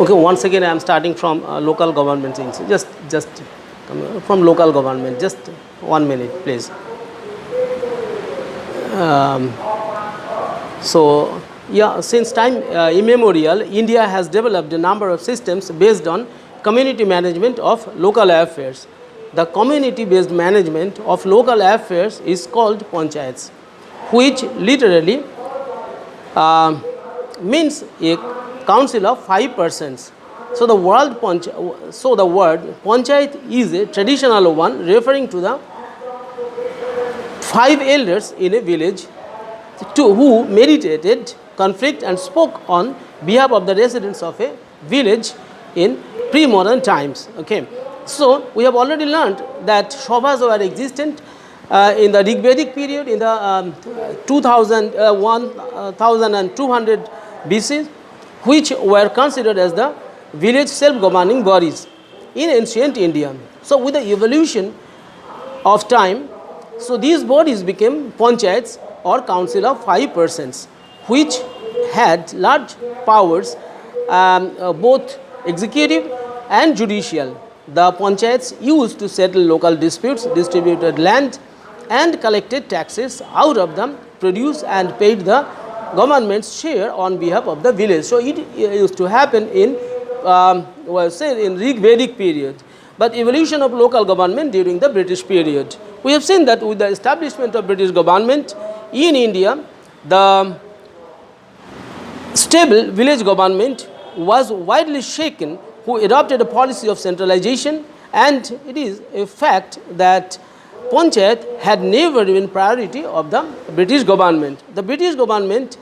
Okay, once again I am starting from local government things. Just from local government. Just 1 minute, please. So, yeah, since time immemorial, India has developed a number of systems based on community management of local affairs. The community-based management of local affairs is called panchayats, which literally means a council of 5 persons. So the word panchayat is a traditional one referring to the 5 elders in a village who meditated conflict and spoke on behalf of the residents of a village in pre-modern times. Okay. So we have already learned that Hobhouse were existent in the Rigvedic period in the 1200 BC, which were considered as the village self-governing bodies in ancient India. So with the evolution of time, so these bodies became panchayats or council of 5 persons, which had large powers, both executive and judicial. The panchayats used to settle local disputes, distributed land and collected taxes out of them, produce and paid the government's share on behalf of the village. So it used to happen in in Rigvedic period. But evolution of local government during the British period. We have seen that with the establishment of British government in India, the stable village government was widely shaken, who adopted a policy of centralization, and it is a fact that panchayat had never been priority of the British government. The British government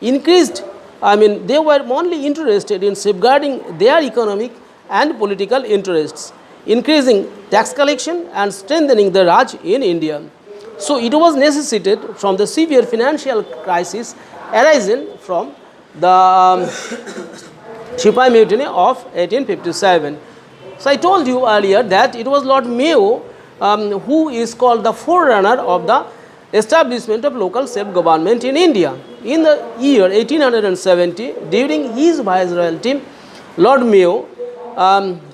increased, they were only interested in safeguarding their economic and political interests, increasing tax collection and strengthening the Raj in India. So it was necessitated from the severe financial crisis arising from the Sipahi Mutiny of 1857. So I told you earlier that it was Lord Mayo who is called the forerunner of the establishment of local self-government in India. In the year 1870, during his viceroyalty, Lord Mayo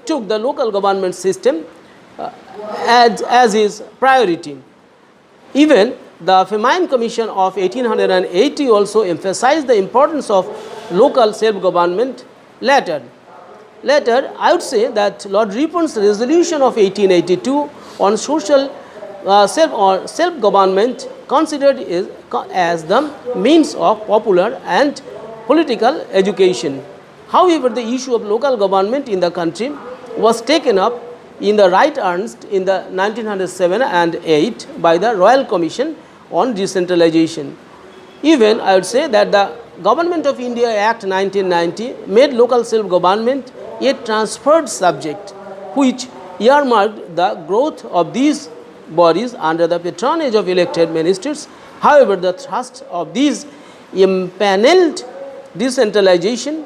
took the local government system as his priority. Even the Famine Commission of 1880 also emphasized the importance of local self-government. Later, I would say that Lord Ripon's resolution of 1882 on social self-government considered as the means of popular and political education. However, the issue of local government in the country was taken up in the right earnest in the 1907 and 8 by the Royal Commission on Decentralization. Even I would say that the Government of India Act 1990 made local self-government a transferred subject, which earmarked the growth of these bodies under the patronage of elected ministers. However, the thrust of these impaneled decentralization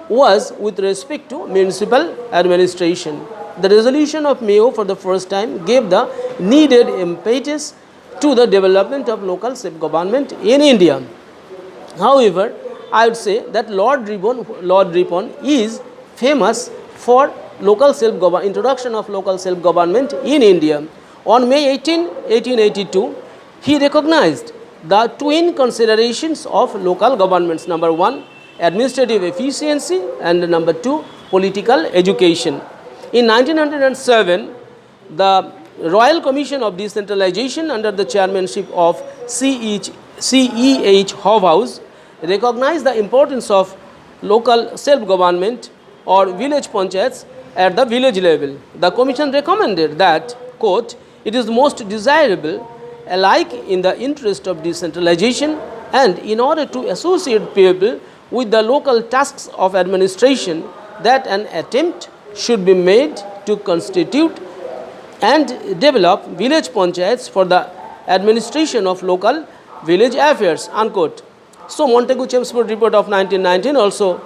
was with respect to municipal administration. The resolution of Mayo for the first time gave the needed impetus to the development of local self-government in India. However, I would say that Lord Ripon is famous for local introduction of local self-government in India. On May 18, 1882, he recognized the twin considerations of local governments. Number 1, administrative efficiency, and number 2, political education. In 1907, the Royal Commission of Decentralization under the chairmanship of C.E.H. Hobhouse recognized the importance of local self-government or village panchayats at the village level. The commission recommended that, quote, it is most desirable alike in the interest of decentralization and in order to associate people with the local tasks of administration that an attempt should be made to constitute and develop village panchayats for the administration of local village affairs, unquote. So Montague-Chelmsford report of 1919 also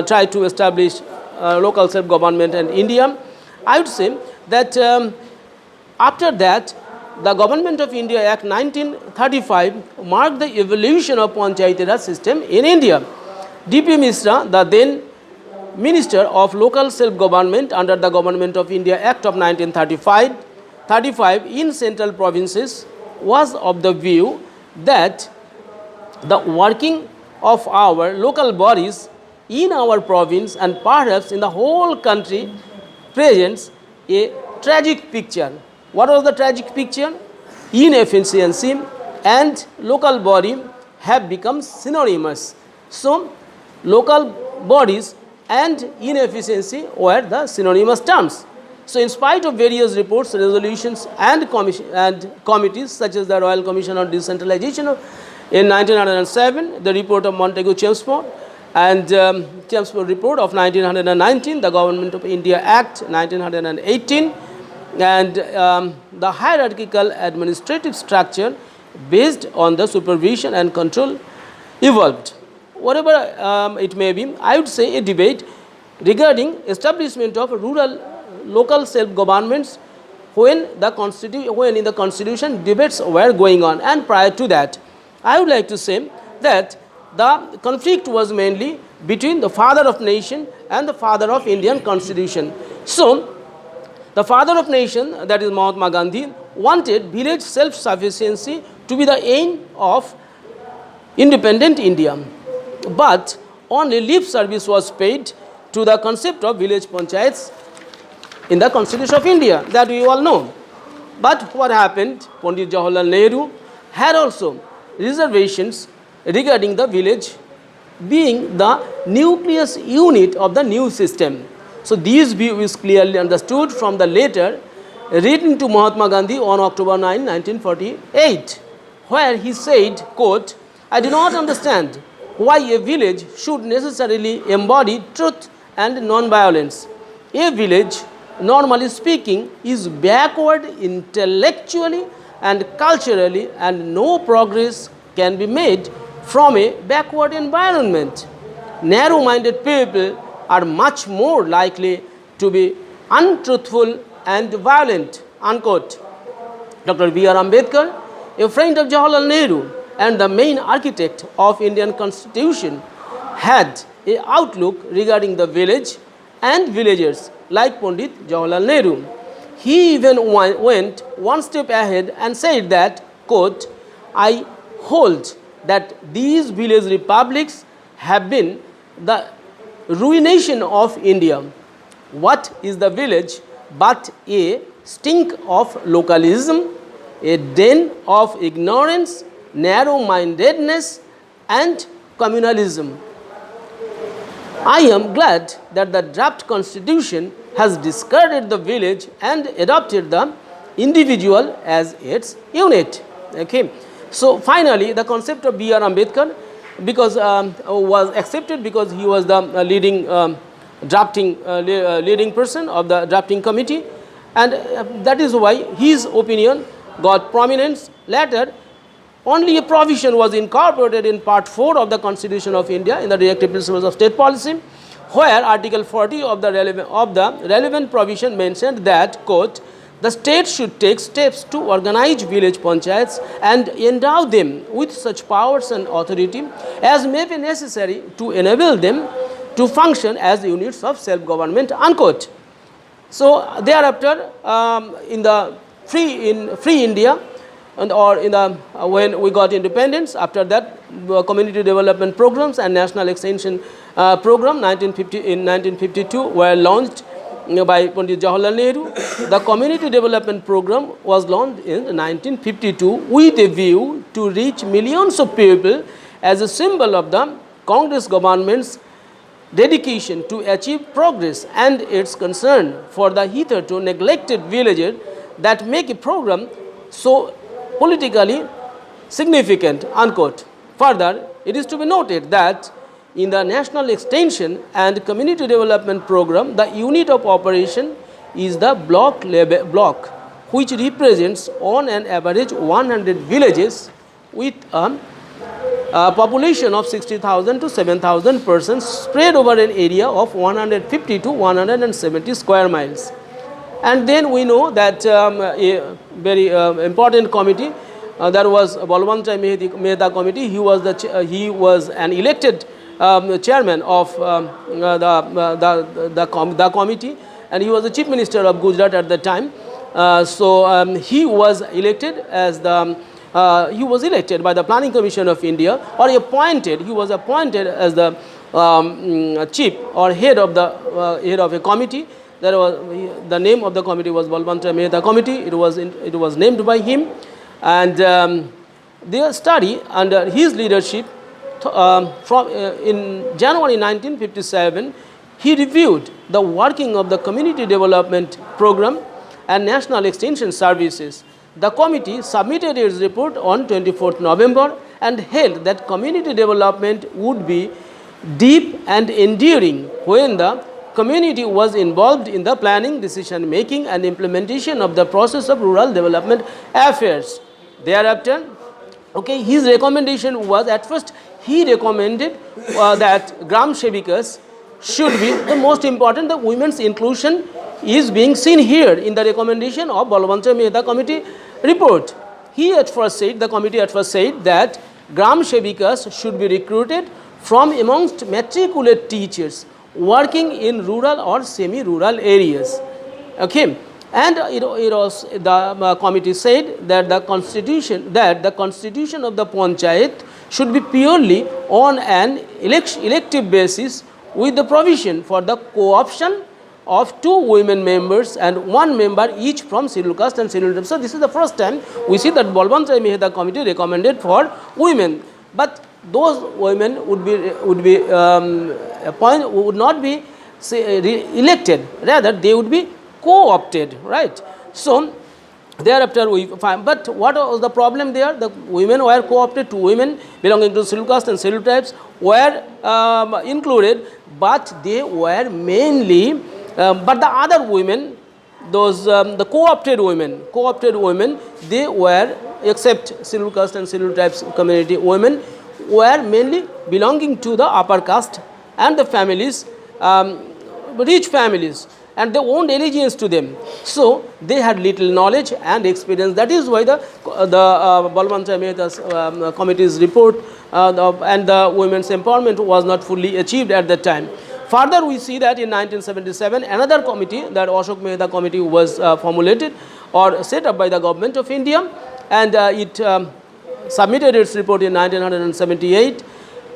tried to establish local self-government in India. I would say that after that, the Government of India Act 1935 marked the evolution of Panchayati Raj system in India. D.P. Mishra, the then Minister of Local Self-Government under the Government of India Act of 1935 in central provinces was of the view that the working of our local bodies in our province and perhaps in the whole country presents a tragic picture. What was the tragic picture? Inefficiency and local body have become synonymous. So, local bodies and inefficiency were the synonymous terms. So, in spite of various reports, resolutions and committees such as the Royal Commission on Decentralization in 1907, the report of Montague-Chelmsford and Chelmsford report of 1919, the Government of India Act 1918, and the hierarchical administrative structure based on the supervision and control evolved. Whatever it may be, I would say a debate regarding establishment of rural local self-governments when in the constitution debates were going on, and prior to that, I would like to say that the conflict was mainly between the father of nation and the father of Indian constitution. So, the father of nation, that is Mahatma Gandhi, wanted village self-sufficiency to be the aim of independent India. But only lip service was paid to the concept of village panchayats in the Constitution of India, that we all know. But what happened? Pandit Jawaharlal Nehru had also reservations regarding the village being the nucleus unit of the new system. So, this view is clearly understood from the letter written to Mahatma Gandhi on October 9, 1948, where he said, quote, "I do not understand why a village should necessarily embody truth and non-violence. A village, normally speaking, is backward intellectually and culturally, and no progress can be made from a backward environment. Narrow-minded people are much more likely to be untruthful and violent." Unquote. Dr. B.R. Ambedkar, a friend of Jawaharlal Nehru and the main architect of Indian Constitution, had an outlook regarding the village and villagers like Pandit Jawaharlal Nehru. He even went one step ahead and said that, quote, "I hold that these village republics have been the ruination of India. What is the village but a stink of localism, a den of ignorance, narrow-mindedness and communalism? I am glad that the draft constitution has discarded the village and adopted the individual as its unit." Okay. So, finally, the concept of B.R. Ambedkar was accepted because he was the leading leading person of the drafting committee, and that is why his opinion got prominence. Later, only a provision was incorporated in Part 4 of the Constitution of India in the Directive Principles of State Policy, where Article 40 of the relevant provision mentioned that, quote, "The state should take steps to organize village panchayats and endow them with such powers and authority as may be necessary to enable them to function as units of self-government." Unquote. So, thereafter, in the free India, and or in the when we got independence, after that, community development programs and national extension program in 1952 were launched by Pandit Jawaharlal Nehru. The community development program was launched in 1952 with a view to reach millions of people as a symbol of the Congress government's dedication to achieve progress and its concern for the hitherto neglected villages that make a program so politically significant. Unquote. Further, it is to be noted that in the national extension and community development program, the unit of operation is the block, which represents on an average 100 villages with a population of 60,000 to 7,000 persons spread over an area of 150 to 170 square miles. And then we know that a very important committee, that was Balwant Rai Mehta committee. He was an elected chairman of the committee, and he was the chief minister of Gujarat at the time. He was elected as the he was elected by the Planning Commission of India, or he was appointed as the chief or head of a committee. The name of the committee was Balwant Rai Mehta Committee. It was named by him, and their study under his leadership in January 1957, he reviewed the working of the community development program and national extension services. The committee submitted its report on 24th November and held that community development would be deep and enduring when the community was involved in the planning, decision making and implementation of the process of rural development affairs. Thereafter, his recommendation was, at first he recommended that Gram Sevikas should be the most important. The women's inclusion is being seen here in the recommendation of Balwant Rai Mehta Committee report. The committee at first said that Gram Sevikas should be recruited from amongst matriculate teachers working in rural or semi-rural areas. And the committee said that the constitution of the panchayat should be purely on an elective basis, with the provision for the co-option of 2 women members and 1 member each from scheduled caste and scheduled tribe. So this is the first time we see that Balwant Rai Mehta Committee recommended for women, but those women would not be elected, rather they would be co-opted, right? So thereafter we find, but what was the problem there? The women were co-opted. 2 women belonging to scheduled caste and scheduled tribes were included, but they were mainly but the other women, the co-opted women, they were, except scheduled caste and scheduled tribes community women, were mainly belonging to the upper caste and the families, rich families, and they owned allegiance to them. So they had little knowledge and experience. That is why the Balwant Rai Mehta's committee's report and the women's empowerment was not fully achieved at that time. Further, we see that in 1977, another committee, that Ashok Mehta Committee, was formulated or set up by the government of India, and it submitted its report in 1978.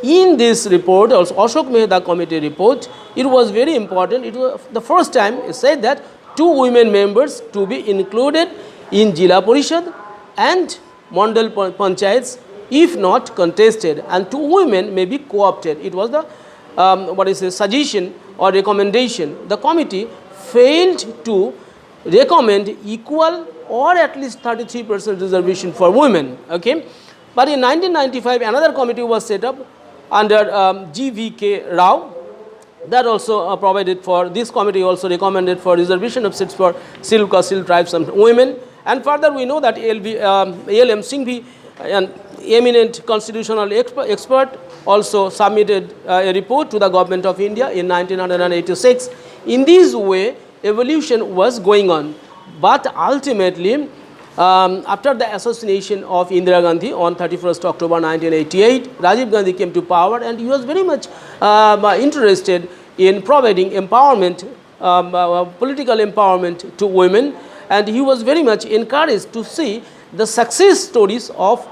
In this report, also Ashok Mehta Committee report, it was very important. It was the first time it said that 2 women members to be included in Jila Parishad and Mandal Panchayats if not contested, and 2 women may be co-opted. It was the suggestion or recommendation. The committee failed to recommend equal or at least 33% reservation for women. But in 1995, another committee was set up under G.V.K. Rao, that also provided for, this committee also recommended for reservation of seats for scheduled caste, scheduled tribes and women. And further, we know that A.L.M. Singhvi, an eminent constitutional expert, also submitted a report to the government of India in 1986. In this way, evolution was going on. But ultimately, after the assassination of Indira Gandhi on 31st October 1988, Rajiv Gandhi came to power, and he was very much interested in providing empowerment, political empowerment to women, and he was very much encouraged to see the success stories of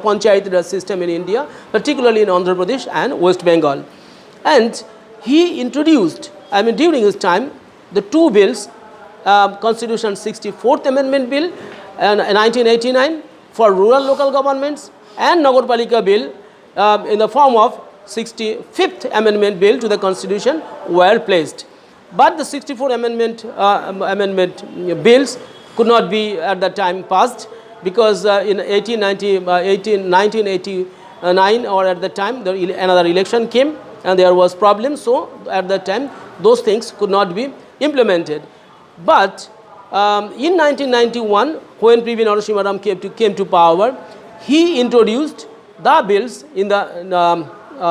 Panchayati Raj system in India, particularly in Andhra Pradesh and West Bengal. And he introduced, during his time, the 2 bills, Constitution 64th Amendment Bill in 1989 for rural local governments, and Nagarpalika Bill in the form of 65th Amendment Bill to the Constitution were placed. But the 64 amendment bills could not be at that time passed, because in 1989 or at the time another election came and there was problem. So at that time those things could not be implemented. But in 1991, when P.V. Narasimha Rao came to power, he introduced the bills in the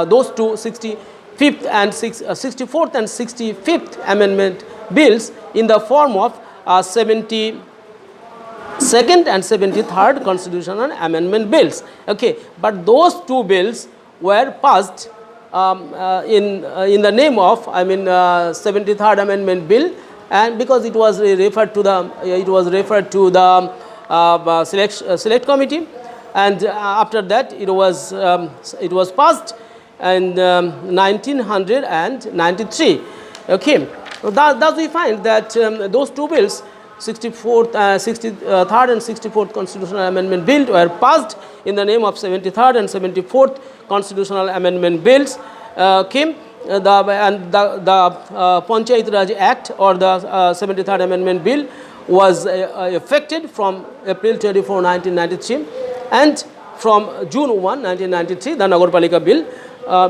those 2 65th and 64th and 65th Amendment bills in the form of 72nd and 73rd Constitutional Amendment bills. But those 2 bills were passed in the name of 73rd Amendment Bill, and because it was referred to the select committee, and after that it was passed in 1993. Okay, thus we find that those two bills, 63rd and 64th Constitutional Amendment Bill, were passed in the name of 73rd and 74th Constitutional Amendment Bills. Came the Panchayati Raj Act, or the 73rd Amendment Bill, was effected from April 24, 1993, and from June 1, 1993, the Nagarpalika Bill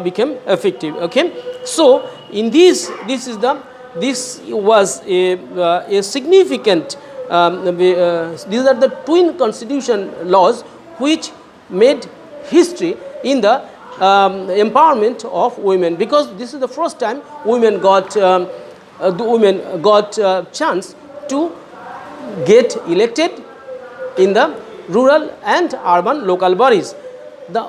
became effective. Okay, so in this was a significant. These are the twin constitution laws which made history in the empowerment of women, because this is the first time women got chance to get elected in the rural and urban local bodies. The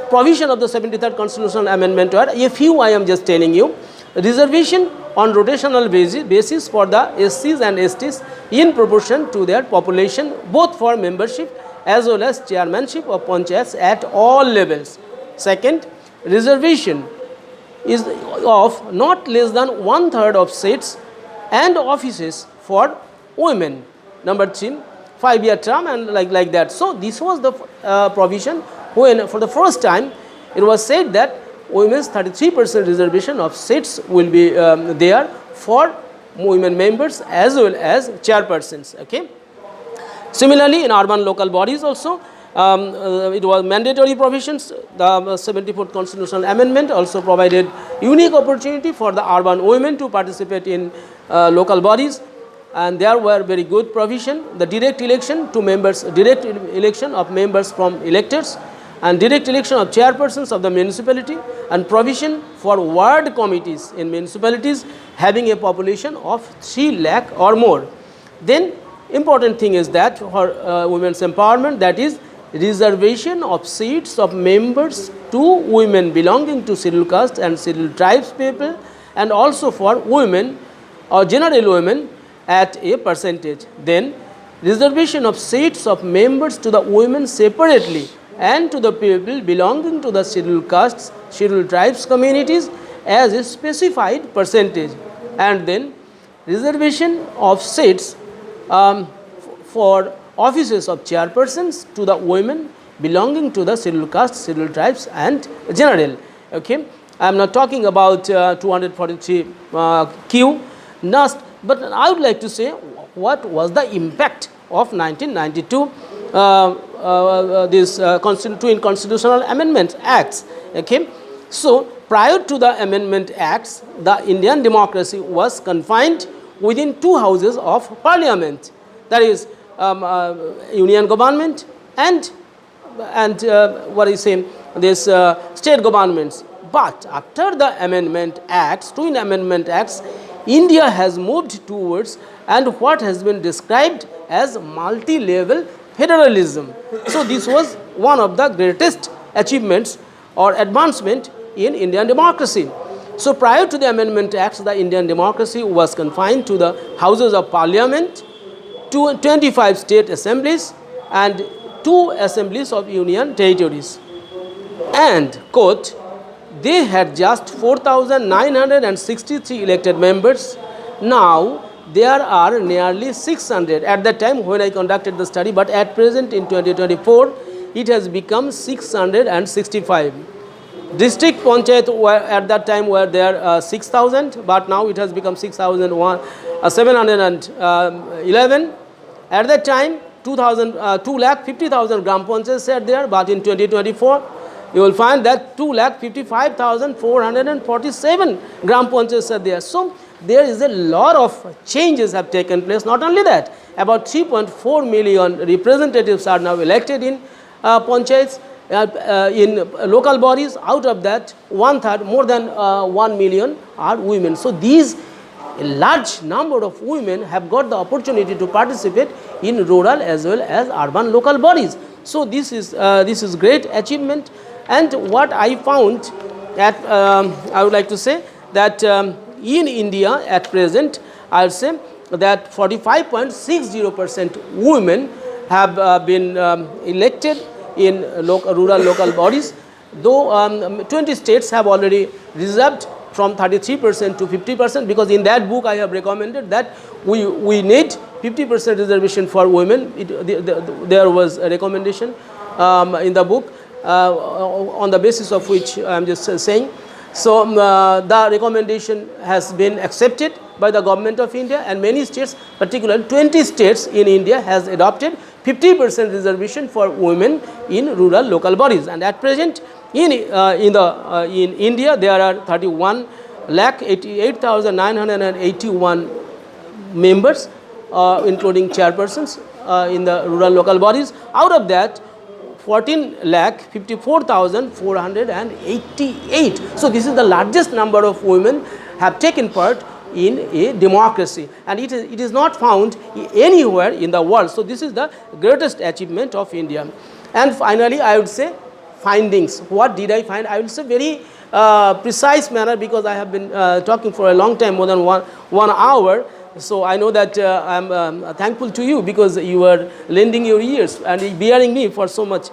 provision of the 73rd Constitutional Amendment were a few I am just telling you. Reservation on rotational basis for the SCs and STs in proportion to their population, both for membership as well as chairmanship of panchayats at all levels. Second, reservation is of not less than 1/3 of seats and offices for women. Number 3, 5-year term, and like that. So this was the provision when for the first time it was said that women's 33% reservation of seats will be there for women members as well as chairpersons. Okay. Similarly, in urban local bodies also, it was mandatory provisions. The 74th Constitutional Amendment also provided unique opportunity for the urban women to participate in local bodies, and there were very good provision. The direct election to members, direct election of members from electors, and direct election of chairpersons of the municipality, and provision for ward committees in municipalities having a population of 3 lakh or more. Then important thing is that for women's empowerment, that is reservation of seats of members to women belonging to scheduled caste and scheduled tribes people, and also for women or general women at a percentage. Then reservation of seats of members to the women separately and to the people belonging to the scheduled castes, scheduled tribes communities as a specified percentage, and then reservation of seats for offices of chairpersons to the women belonging to the scheduled castes, scheduled tribes and general. Okay, I am not talking about 243 Q NUST, but I would like to say what was the impact of 1992 twin constitutional amendment acts. Okay, so prior to the amendment acts, the Indian democracy was confined within 2 houses of parliament, that is union government and what is saying this state governments. But after the amendment acts, twin amendment acts, India has moved towards and what has been described as multi-level federalism. So this was one of the greatest achievements or advancement in Indian democracy. So prior to the amendment acts, the Indian democracy was confined to the houses of parliament, 25 state assemblies and 2 assemblies of union territories. And quote, they had just 4,963 elected members. Now there are nearly 600 at that time when I conducted the study, but at present in 2024 it has become 665. District panchayat were at that time were there 6,000, but now it has become 6,711. At that time 2,50,000 gram panchayats are there, but in 2024 you will find that 2,55,447 gram panchayats are there. So there is a lot of changes have taken place. Not only that, about 3.4 million representatives are now elected in panchayats, in local bodies. Out of that, 1/3, more than 1 million are women. So these a large number of women have got the opportunity to participate in rural as well as urban local bodies. So this is great achievement. And what I found I would like to say that in India at present, I would say that 45.60% women have been elected in rural local bodies, though 20 states have already reserved from 33% to 50%, because in that book I have recommended that we need 50% reservation for women. There was a recommendation in the book on the basis of which I am just saying. So the recommendation has been accepted by the government of India, and many states, particularly 20 states in India, has adopted 50% reservation for women in rural local bodies. And at present in India there are 31,88,981 members, including chairpersons in the rural local bodies. Out of that, 14,54,488. So this is the largest number of women have taken part in a democracy, and it is not found anywhere in the world. So this is the greatest achievement of India. And finally, I would say findings. What did I find? I will say very precise manner, because I have been talking for a long time, more than one hour. So I know that I am thankful to you, because you are lending your ears and bearing me for so much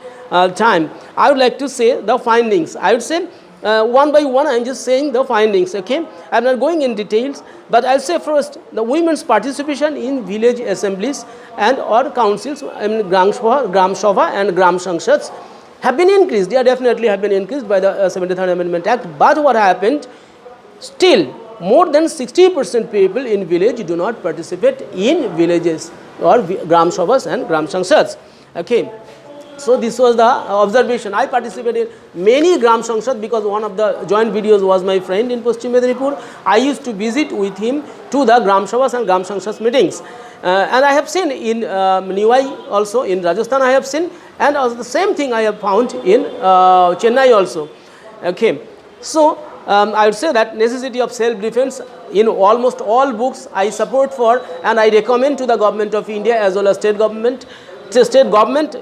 time. I would like to say the findings. I would say one by one I am just saying the findings, okay. I am not going in details, but I will say first the women's participation in village assemblies and or councils, I mean Gram Sabha and Gram Sangshads, have been increased. They definitely have been increased by the 73rd Amendment Act. But what happened? Still, more than 60% people in village do not participate in villages or Gram Sabhas and Gram Sangshads. Okay. So this was the observation. I participated in many Gram Sangshads, because one of the joint videos was my friend in Paschim Medinipur. I used to visit with him to the Gram Sabhas and Gram Sangshads meetings. And I have seen in Niwai also, in Rajasthan I have seen, and also the same thing I have found in Chennai also. Okay. So I would say that necessity of self-defense in almost all books I support for, and I recommend to the government of India as well as state government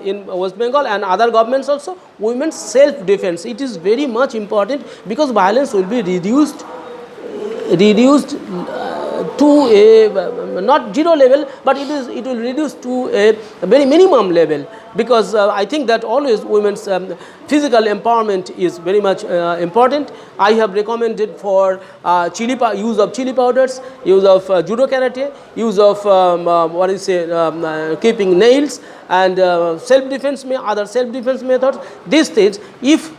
in West Bengal and other governments also, women's self-defense. It is very much important, because violence will be reduced to a not zero level, but it will reduce to a very minimum level, because I think that always women's physical empowerment is very much important. I have recommended for use of chili powders, use of judo karate, use of keeping nails, and self-defense, other self-defense methods. These things, if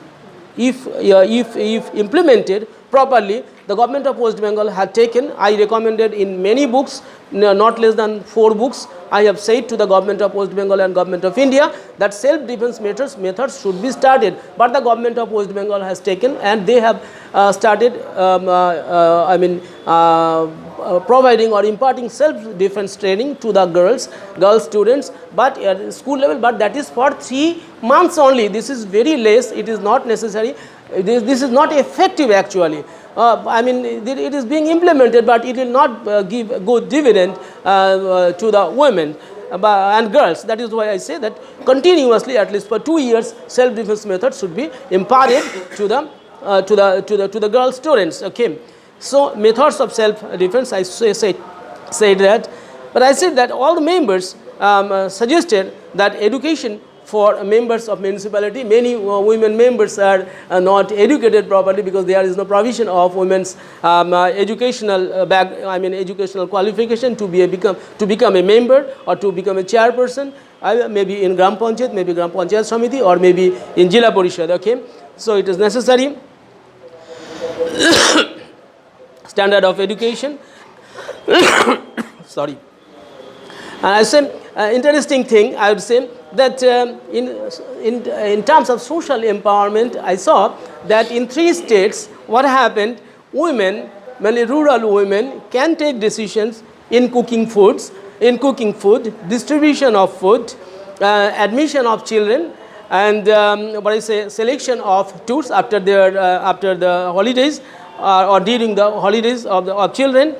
implemented properly, the government of West Bengal had taken. I recommended in many books, not less than 4 books, I have said to the government of West Bengal and government of India that self-defense methods should be started. But the government of West Bengal has taken, and they have started providing or imparting self-defense training to the girl students, but at school level, but that is for 3 months only. This is very less. It is not necessary. This is not effective actually. It is being implemented, but it will not give good dividend to the women and girls. That is why I say that continuously, at least for 2 years, self-defense methods should be imparted to the girl students. Okay. So methods of self-defense, I said that, but I said that all the members suggested that education for members of municipality. Many women members are not educated properly, because there is no provision of women's educational educational qualification to become a member or to become a chairperson. Maybe in Gram Panchayat, maybe Gram Panchayat Samiti, or maybe in Jila Parishad. Okay, so it is necessary. Standard of education. Sorry. And I say interesting thing. I would say that in terms of social empowerment, I saw that in 3 states, what happened? Women, mainly rural women, can take decisions in cooking food, distribution of food, admission of children, and selection of tours after the holidays or during the holidays of children,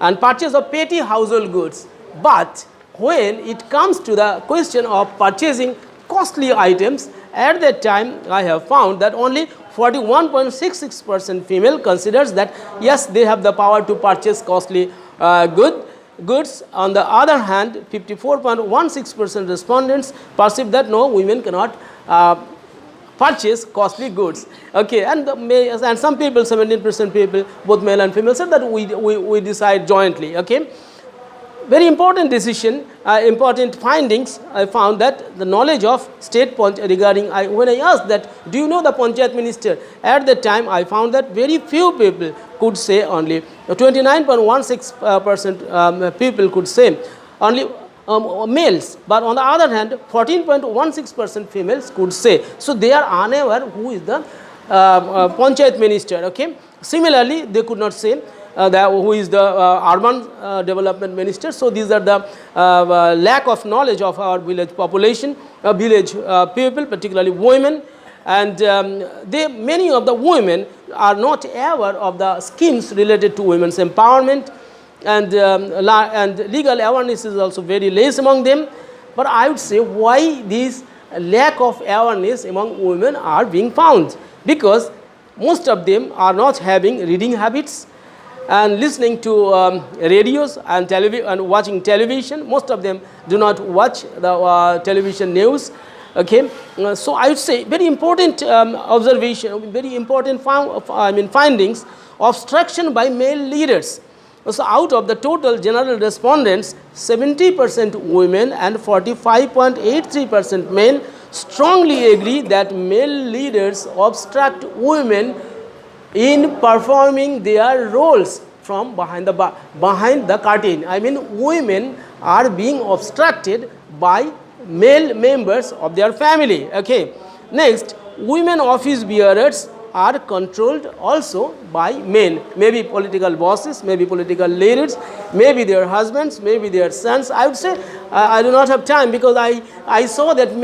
and purchase of petty household goods. But when it comes to the question of purchasing costly items, at that time I have found that only 41.66% female considers that yes, they have the power to purchase costly goods. On the other hand, 54.16% respondents perceive that no, women cannot purchase costly goods. Okay, and some people, 17% people, both male and female, said that we decide jointly. Okay, very important decision, important findings. I found that the knowledge of state regarding, when I asked that, do you know the Panchayat minister? At that time, I found that very few people could say, only 29.16% people could say, only males, but on the other hand 14.16% females could say. So they are unaware who is the Panchayat minister. Okay, similarly they could not say who is the urban development minister. So these are the lack of knowledge of our village population, village people, particularly women. And many of the women are not aware of the schemes related to women's empowerment, and legal awareness is also very less among them. But I would say, why this lack of awareness among women are being found? Because most of them are not having reading habits and listening to radios and watching television. Most of them do not watch the television news. Okay, so I would say very important observation, very important findings. Obstruction by male leaders. So out of the total general respondents, 70% women and 45.83% men strongly agree that male leaders obstruct women in performing their roles from behind the curtain. I mean, women are being obstructed by male members of their family. Okay. Next, women office bearers are controlled also by men, maybe political bosses, maybe political leaders, maybe their husbands, maybe their sons. I would say I do not have time, because I saw that